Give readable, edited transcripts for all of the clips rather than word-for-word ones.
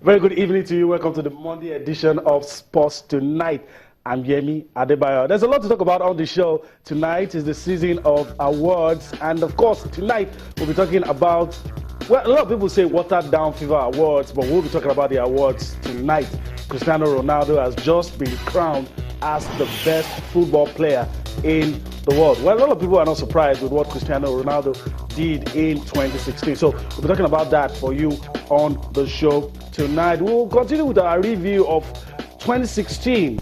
Very good evening to you. Welcome to the Monday edition of Sports Tonight. I'm Yemi Adebayo. There's a lot to talk about on the show. Tonight is the season of awards. And of course, tonight we'll be talking about, well, a lot of people say watered down FIFA awards, but we'll be talking about the awards tonight. Cristiano Ronaldo has just been crowned as the best football player in the world. Well, a lot of people are not surprised with what Cristiano Ronaldo did in 2016. So we'll be talking about that for you on the show tonight. We'll continue with our review of 2016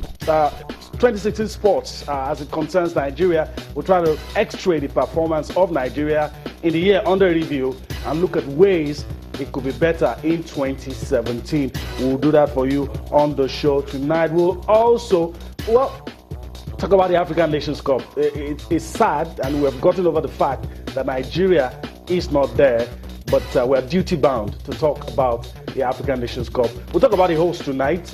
sports as it concerns Nigeria. We'll try to x-ray the performance of Nigeria in the year under review and look at ways it could be better in 2017. We'll do that for you on the show tonight. We'll also, talk about the African Nations Cup. It's sad, and we've gotten over the fact that Nigeria is not there, but we're duty bound to talk about the African Nations Cup. We'll talk about the host tonight,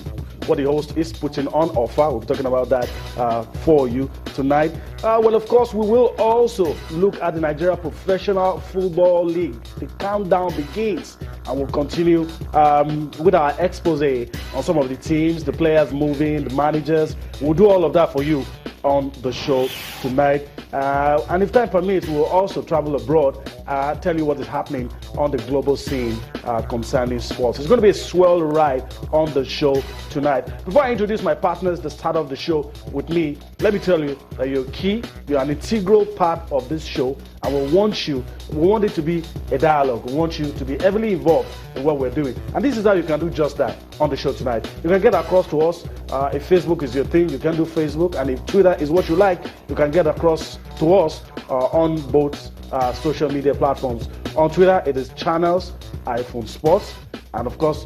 what the host is putting on offer. We'll be talking about that for you tonight. Well, of course, we will also look at the Nigeria Professional Football League. The countdown begins, and we'll continue with our expose on some of the teams, the players moving, the managers. We'll do all of that for you on the show tonight. And if time permits, we'll also travel abroad, tell you what is happening on the global scene concerning sports. It's going to be a swell ride on the show tonight. Before I introduce my partners, the start of the show with me, let me tell you that you're key, you're an integral part of this show, and we want it to be a dialogue. We want you to be heavily involved in what we're doing. And this is how you can do just that on the show tonight. You can get across to us. If Facebook is your thing, you can do Facebook. And if Twitter is what you like, you can get across to us on both social media platforms. On Twitter, it is Channels Sports. And of course,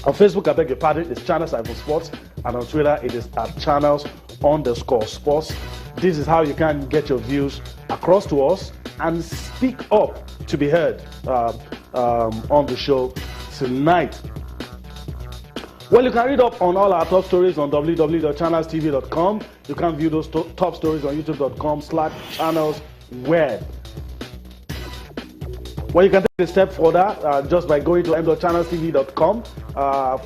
on Facebook, I beg your pardon, it's Channels Sports. And on Twitter, it is at Channels_Sports. This is how you can get your views across to us and speak up to be heard on the show tonight. Well, you can read up on all our top stories on www.channelstv.com. You can view those top stories on youtube.com/channelsweb. Well, you can take a step further just by going to m.channelstv.com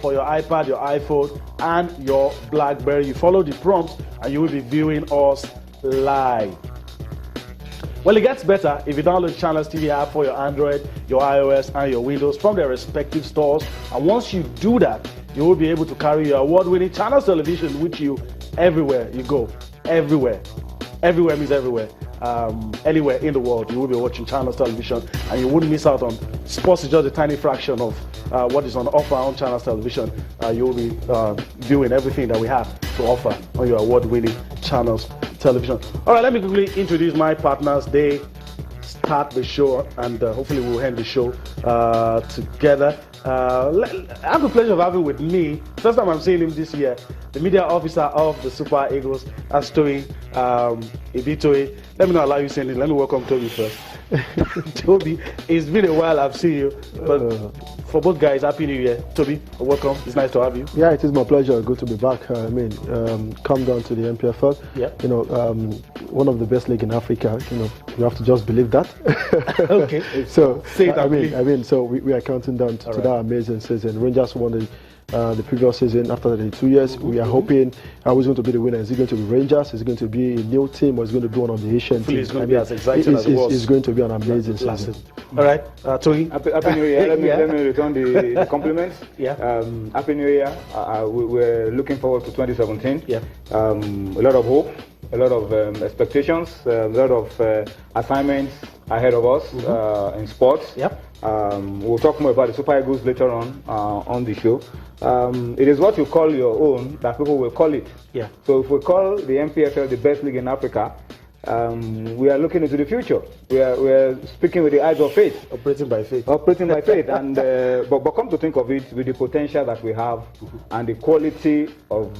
for your iPad, your iPhone, and your BlackBerry. You follow the prompts and you will be viewing us live. Well, it gets better if you download Channels TV app for your Android, your iOS, and your Windows from their respective stores. And once you do that, you will be able to carry your award-winning Channels television with you everywhere you go. Everywhere. Everywhere means everywhere. Anywhere in the world, you will be watching Channels television, and you wouldn't miss out on sports. Is just a tiny fraction of what is on offer on Channels television. You will be viewing everything that we have to offer on your award-winning Channels television. All right, let me quickly introduce my partners. They start the show, and hopefully we'll end the show together. I have the pleasure of having with me, first time I'm seeing him this year, the media officer of the Super Eagles, Astoy Ibitoye. Let me not allow you saying it. Let me welcome Toby first. Toby, it's been a while I've seen you, but for both guys, Happy New Year. Toby, welcome. It's nice to have you. Yeah, it is my pleasure. Good to be back. Come down to the MPFL. Yeah. One of the best league in Africa. You have to just believe that. Okay. So say that. So we are counting down to that amazing season. Rangers won the previous season after the 2 years. We are hoping who's going to be the winner. Is it going to be Rangers? Is it going to be a new team, or is it going to be one of the Asian teams? It's going to be as exciting as it was. It's going to be an amazing season. All right, Tony. Happy New Year. Let me return the compliments. Yeah. Happy New Year. We're looking forward to 2017. Yeah. A lot of hope, a lot of expectations, a lot of assignments ahead of us in sports. Yep. We'll talk more about the Super Eagles later on the show. It is what you call your own that people will call it. Yeah. So if we call the MPFL the best league in Africa, we are looking into the future. We are speaking with the eyes of faith. Operating by faith. And but come to think of it, with the potential that we have and the quality of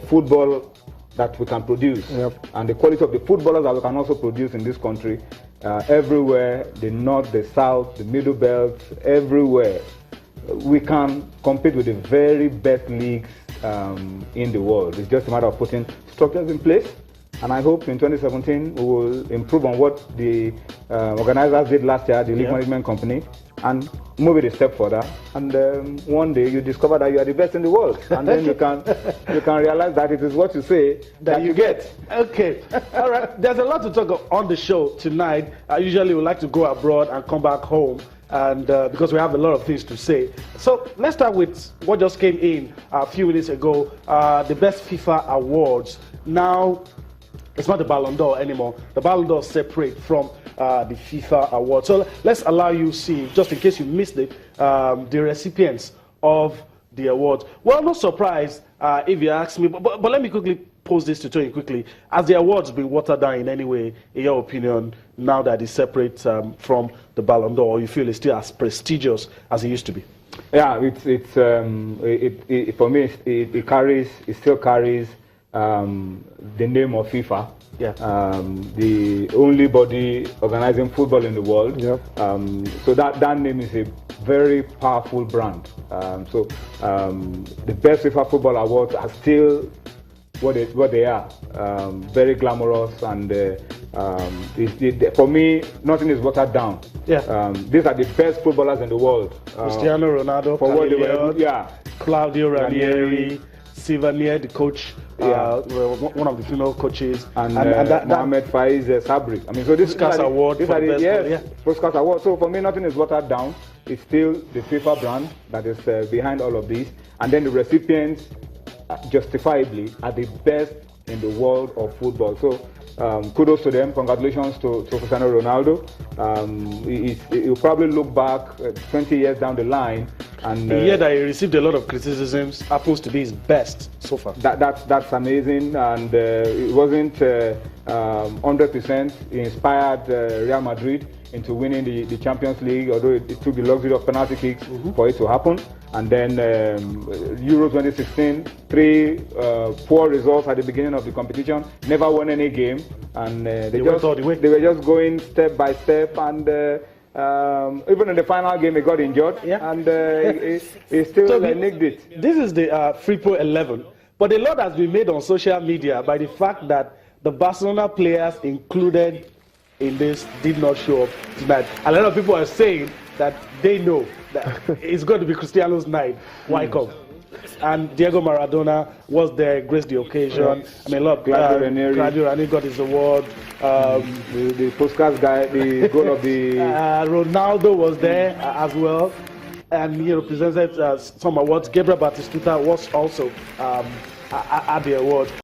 football that we can produce, and the quality of the footballers that we can also produce in this country, everywhere, the north, the south, the middle belt, everywhere, we can compete with the very best leagues in the world. It's just a matter of putting structures in place, and I hope in 2017 we will improve on what the organizers did last year, the league management company, and move it a step further, and one day you discover that you are the best in the world, and then you can realize that it is what you say that you get. Okay, all right. There's a lot to talk on the show tonight. Usually we like to go abroad and come back home, and because we have a lot of things to say. So let's start with what just came in a few minutes ago, the best FIFA awards. Now, it's not the Ballon d'Or anymore. The Ballon d'Or is separate from the FIFA award. So let's allow you see, just in case you missed it, the recipients of the awards. Well, no surprise if you ask me, but let me quickly pose this to Tony quickly. Has the awards been watered down in any way, in your opinion, now that it's separate from the Ballon d'Or, or you feel it's still as prestigious as it used to be? Yeah, for me, it still carries the name of FIFA. Yeah. The only body organizing football in the world. Yep. So that name is a very powerful brand. The best FIFA football awards are still what they are. Very glamorous, and for me, nothing is watered down. Yeah. These are the best footballers in the world. Cristiano Ronaldo, for what they were, yeah. Claudio Ranieri, Sivanier, the coach. One of the female coaches, and Mohamed Faiz Sabri. I mean, so this Puskas award, these are the Puskas award. So for me, nothing is watered down. It's still the FIFA brand that is behind all of these, and then the recipients, justifiably, are the best in the world of football. So kudos to them. Congratulations to Cristiano Ronaldo. He'll probably look back 20 years down the line. And the year that he received a lot of criticisms happens to be his best so far. That's amazing, and it wasn't 100%. He inspired Real Madrid into winning the Champions League, although it took the luxury of penalty kicks for it to happen. And then Euro 2016, three poor results at the beginning of the competition, never won any game, and they were just going step by step, and even in the final game he got injured, and he still nicked it. This is the FreePro 11, but a lot has been made on social media by the fact that the Barcelona players included in this did not show up tonight. A lot of people are saying that they know that it's going to be Cristiano's night. Why come? And Diego Maradona was there, graced the occasion. I mean, look, Claudio Ranieri got his award. The Puskas guy, the goal of the Ronaldo was there as well, and he represented some awards. Gabriel Batistuta was also at the award.